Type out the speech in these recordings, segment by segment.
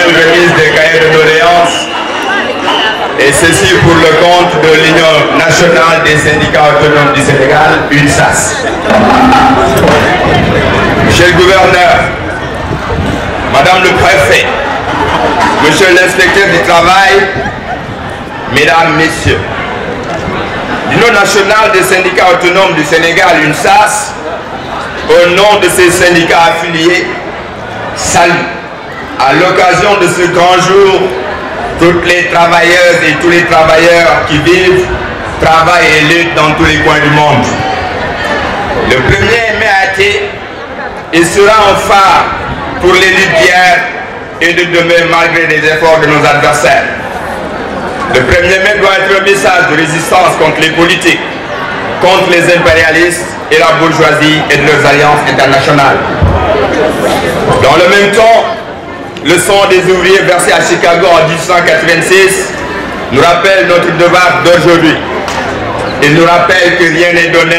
Remise des cahiers de doléances, et ceci pour le compte de l'Union nationale des syndicats autonomes du Sénégal, UNSAS. Monsieur le gouverneur, Madame le préfet, Monsieur l'inspecteur du travail, Mesdames, Messieurs, l'Union nationale des syndicats autonomes du Sénégal, UNSAS, au nom de ces syndicats affiliés, salue à l'occasion de ce grand jour toutes les travailleuses et tous les travailleurs qui vivent, travaillent et luttent dans tous les coins du monde. Le 1er mai a été et sera un phare pour les luttes d'hier et de demain malgré les efforts de nos adversaires. Le 1er mai doit être un message de résistance contre les politiques, contre les impérialistes et la bourgeoisie et de leurs alliances internationales. Dans le même temps, le sang des ouvriers versé à Chicago en 1886 nous rappelle notre devoir d'aujourd'hui. Il nous rappelle que rien n'est donné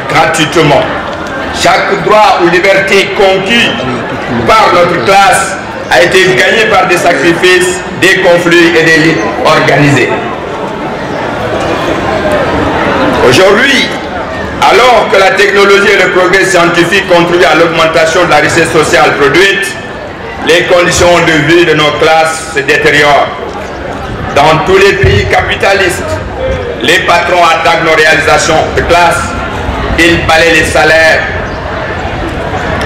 gratuitement. Chaque droit ou liberté conquis par notre classe a été gagné par des sacrifices, des conflits et des luttes organisées. Aujourd'hui, alors que la technologie et le progrès scientifique contribuent à l'augmentation de la richesse sociale produite, les conditions de vie de nos classes se détériorent. Dans tous les pays capitalistes, les patrons attaquent nos réalisations de classe, ils balaient les salaires,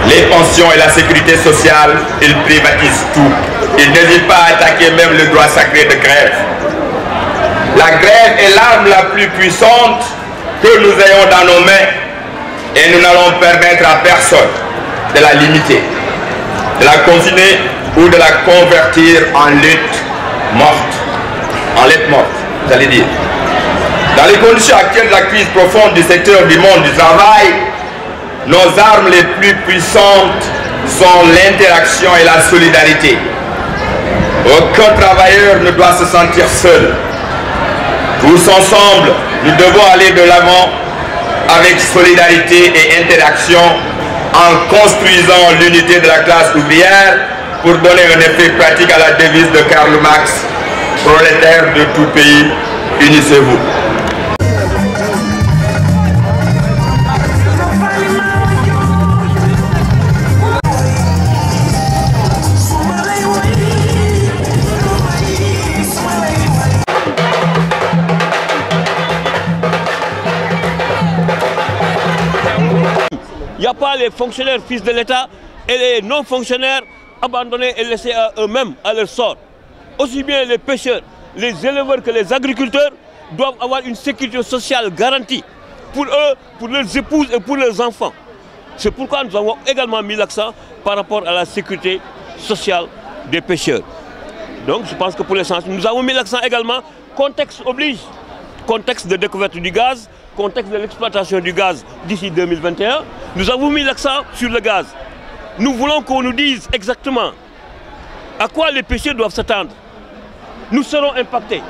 les pensions et la sécurité sociale, ils privatisent tout. Ils n'hésitent pas à attaquer même le droit sacré de grève. La grève est l'arme la plus puissante que nous ayons dans nos mains et nous n'allons permettre à personne de la limiter, de la confiner ou de la convertir en lutte morte. En lutte morte, j'allais dire. Dans les conditions actuelles de la crise profonde du secteur du monde du travail, nos armes les plus puissantes sont l'interaction et la solidarité. Aucun travailleur ne doit se sentir seul. Tous ensemble, nous devons aller de l'avant avec solidarité et interaction en construisant l'unité de la classe ouvrière pour donner un effet pratique à la devise de Karl Marx, prolétaires de tout pays, unissez-vous. Il n'y a pas les fonctionnaires fils de l'État et les non-fonctionnaires abandonnés et laissés à eux-mêmes, à leur sort. Aussi bien les pêcheurs, les éleveurs que les agriculteurs doivent avoir une sécurité sociale garantie pour eux, pour leurs épouses et pour leurs enfants. C'est pourquoi nous avons également mis l'accent par rapport à la sécurité sociale des pêcheurs. Donc je pense que pour l'essentiel, nous avons mis l'accent également, contexte oblige, contexte de découverte du gaz, contexte de l'exploitation du gaz d'ici 2021, nous avons mis l'accent sur le gaz. Nous voulons qu'on nous dise exactement à quoi les pêcheurs doivent s'attendre. Nous serons impactés.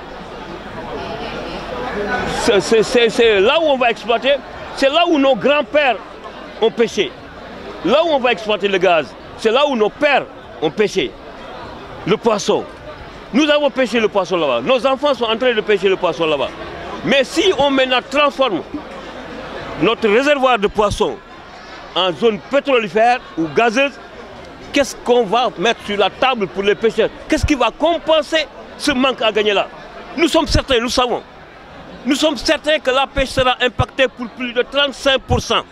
C'est là où on va exploiter, c'est là où nos grands-pères ont pêché. Là où on va exploiter le gaz, c'est là où nos pères ont pêché. Le poisson. Nous avons pêché le poisson là-bas. Nos enfants sont en train de pêcher le poisson là-bas. Mais si on maintenant transforme notre réservoir de poissons en zone pétrolifère ou gazeuse, qu'est-ce qu'on va mettre sur la table pour les pêcheurs? Qu'est-ce qui va compenser ce manque à gagner là? Nous sommes certains, nous savons. Nous sommes certains que la pêche sera impactée pour plus de 35%.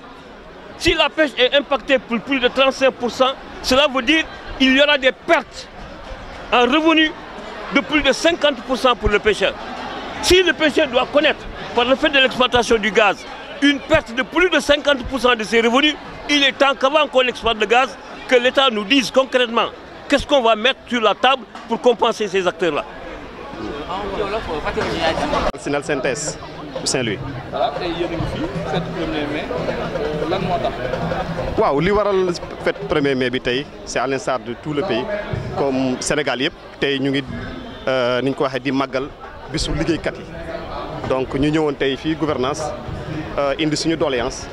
Si la pêche est impactée pour plus de 35%, cela veut dire qu'il y aura des pertes en revenus de plus de 50% pour le pêcheur. Si le pêcheur doit connaître, par le fait de l'exploitation du gaz, une perte de plus de 50% de ses revenus, il est temps qu'avant qu'on exploite le gaz, que l'État nous dise concrètement qu'est-ce qu'on va mettre sur la table pour compenser ces acteurs-là. Sinal Synthèse Saint-Louis. voilà tey yéen a ngi fi fête 1er mai lan moo tax. waaw li waral fête 1er mai bi tey c'est à l'instar de tout le pays comme Sénégal yëpp tey ñu ngi ni ñu ko waxee di màggal bisu liggéeykat yi donc ñu ñëwoon tey fii gouvernance indi suñu doléance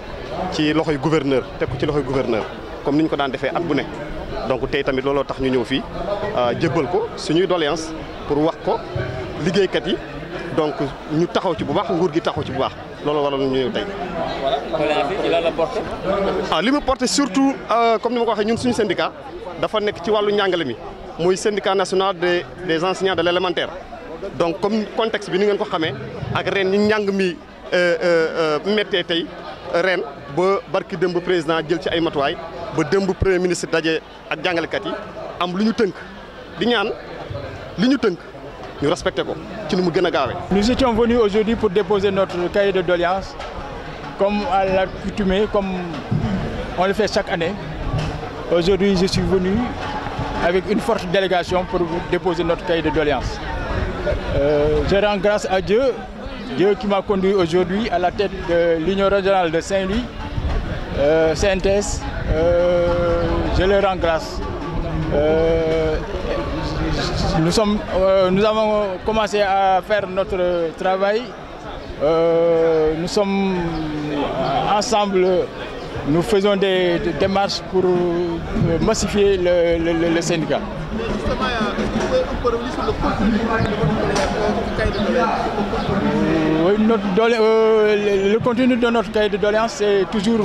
ci loxoy gouverneur teg ko ci loxoy gouverneur comme ni ñu ko daan defee at bu ne donc tey tamit looloo tax ñu ñëw fii jébbal ko suñuy doléance pour wax ko liggéeykat yi donc ñu taxaw ci bu baax nguur gi taxaw ci bu baax loolu waral ñu ñëw tey. voilà li mu porté surtout comme ni ma ko waxee ñun suñu syndicat dafa nekk ci wàllu njàngale mi muy syndicat national des enseignants de l'élémentaire donc comme contexte bi ni ngeen ko xamee ak ren ñi njàng mi méttee tey ren ba barki dëmb président jël ci ay matuwaay ba dëmb premier ministre daje ak jàngalekat yi am lu ñu tënk di ñaan li ñu tënk ñu respecté ko ci nu mu gën a gaawee. Nous étions venus aujourd'hui pour déposer notre cahier de doléances comme à l'accoutumée, comme on le fait chaque année. Aujourd'hui, je suis venu avec une forte délégation pour déposer notre cahier de doléances. Je rends grâce à Dieu, Dieu qui m'a conduit aujourd'hui à la tête de l'Union régionale de Saint-Louis, CNTS. Je leur rends grâce. Nous avons commencé à faire notre travail. Nous sommes ensemble, nous faisons des démarches pour massifier le syndicat. Le contenu de notre cahier de doléances, c'est toujours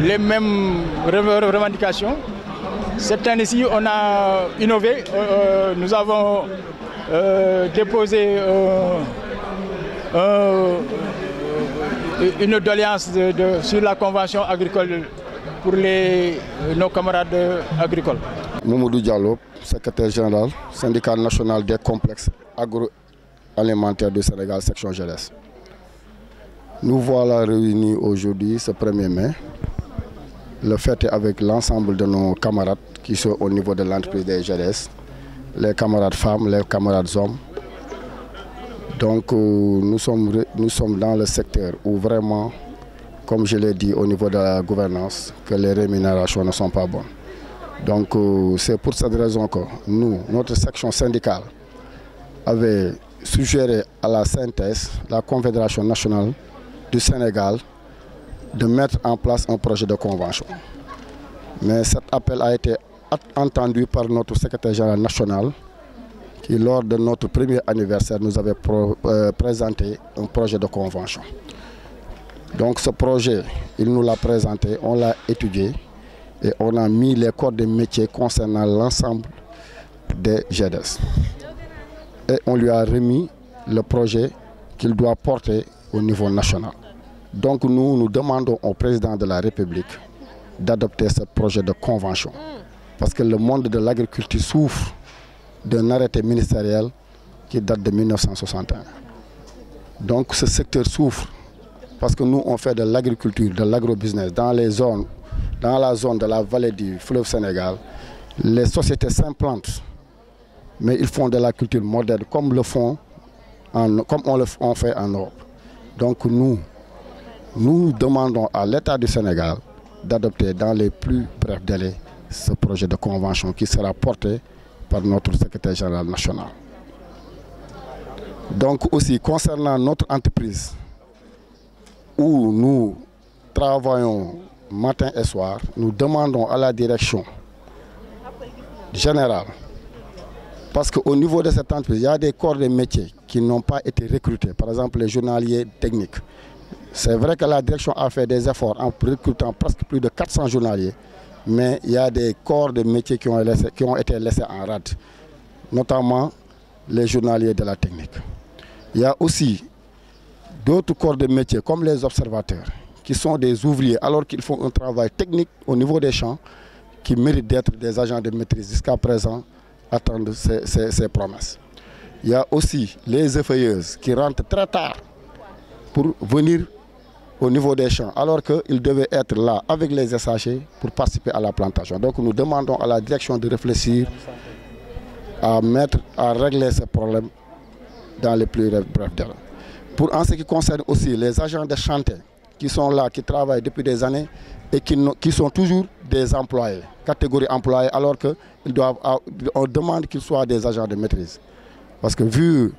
les mêmes revendications. Cette année-ci, on a innové. Nous avons déposé une doléance sur la convention agricole pour nos camarades agricoles. Mamadou Diallo, secrétaire général, syndicat national des complexes agroalimentaires du Sénégal, section jeunesse. Nous voilà réunis aujourd'hui, ce 1er mai. Le fait est avec l'ensemble de nos camarades qui sont au niveau de l'entreprise des GDS, les camarades femmes, les camarades hommes. Donc nous sommes dans le secteur où vraiment, comme je l'ai dit au niveau de la gouvernance, que les rémunérations ne sont pas bonnes. Donc c'est pour cette raison que nous, notre section syndicale, avait suggéré à la CNTS, la Confédération nationale du Sénégal, de mettre en place un projet de convention. Mais cet appel a été entendu par notre secrétaire général national qui, lors de notre premier anniversaire, nous avait présenté un projet de convention. Donc ce projet, il nous l'a présenté, on l'a étudié et on a mis les corps de métier concernant l'ensemble des GDS. Et on lui a remis le projet qu'il doit porter au niveau national. Donc nous demandons au président de la République d'adopter ce projet de convention. Parce que le monde de l'agriculture souffre d'un arrêté ministériel qui date de 1961. Donc ce secteur souffre parce que nous on fait de l'agriculture, de l'agrobusiness dans la zone de la vallée du fleuve Sénégal. Les sociétés s'implantent, mais ils font de la culture moderne comme on fait en Europe. Donc nous demandons à l'État du Sénégal d'adopter dans les plus brefs délais ce projet de convention qui sera porté par notre secrétaire général national. Donc aussi concernant notre entreprise où nous travaillons matin et soir, nous demandons à la direction générale, parce qu'au niveau de cette entreprise, il y a des corps de métiers qui n'ont pas été recrutés, par exemple les journaliers techniques. C'est vrai que la direction a fait des efforts en recrutant presque plus de 400 journaliers, mais il y a des corps de métiers qui ont été laissés en rade, notamment les journaliers de la technique. Il y a aussi d'autres corps de métiers comme les observateurs, qui sont des ouvriers alors qu'ils font un travail technique au niveau des champs, qui méritent d'être des agents de maîtrise jusqu'à présent, attendent ces promesses. Il y a aussi les effeuilleuses qui rentrent très tard pour venir au niveau des champs, alors qu'ils devaient être là avec les SHE pour participer à la plantation. Donc nous demandons à la direction de réfléchir à régler ce problème dans les plus brefs délais. Pour en ce qui concerne aussi les agents de chantier qui sont là, qui travaillent depuis des années et qui sont toujours des employés, catégorie employés, alors qu'on demande qu'ils soient des agents de maîtrise. Parce que vu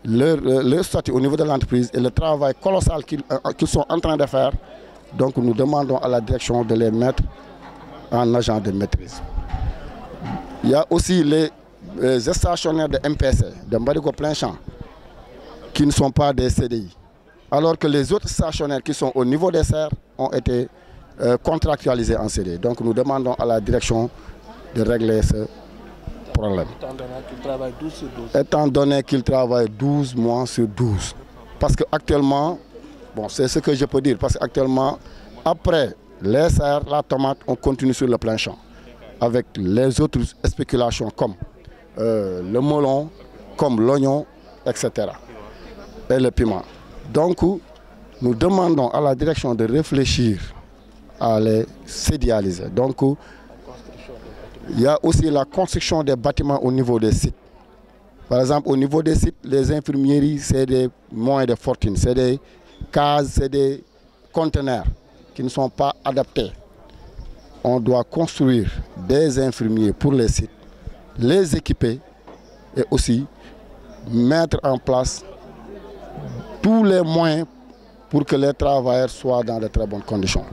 leur statut au niveau de l'entreprise et le travail colossal qu'ils sont en train de faire, donc nous demandons à la direction de les mettre en agent de maîtrise. Il y a aussi les stationnaires de MPC, de Mbarigo Plein Champ, qui ne sont pas des CDI. Alors que les autres stationnaires qui sont au niveau des serres ont été contractualisés en CDI. Donc nous demandons à la direction de régler ce problème. Étant donné qu'ils travaillent 12 mois sur 12. Parce qu'actuellement, bon, c'est ce que je peux dire, parce qu'actuellement, après les serres, la tomate, on continue sur le plein champ. Avec les autres spéculations comme le melon, comme l'oignon, etc. Et le piment. Donc, nous demandons à la direction de réfléchir à les sédialiser. Donc, il y a aussi la construction des bâtiments au niveau des sites. Par exemple, au niveau des sites, les infirmeries, c'est des moyens de fortune, c'est des cases, c'est des conteneurs qui ne sont pas adaptés. On doit construire des infirmiers pour les sites, les équiper et aussi mettre en place tous les moyens pour que les travailleurs soient dans de très bonnes conditions.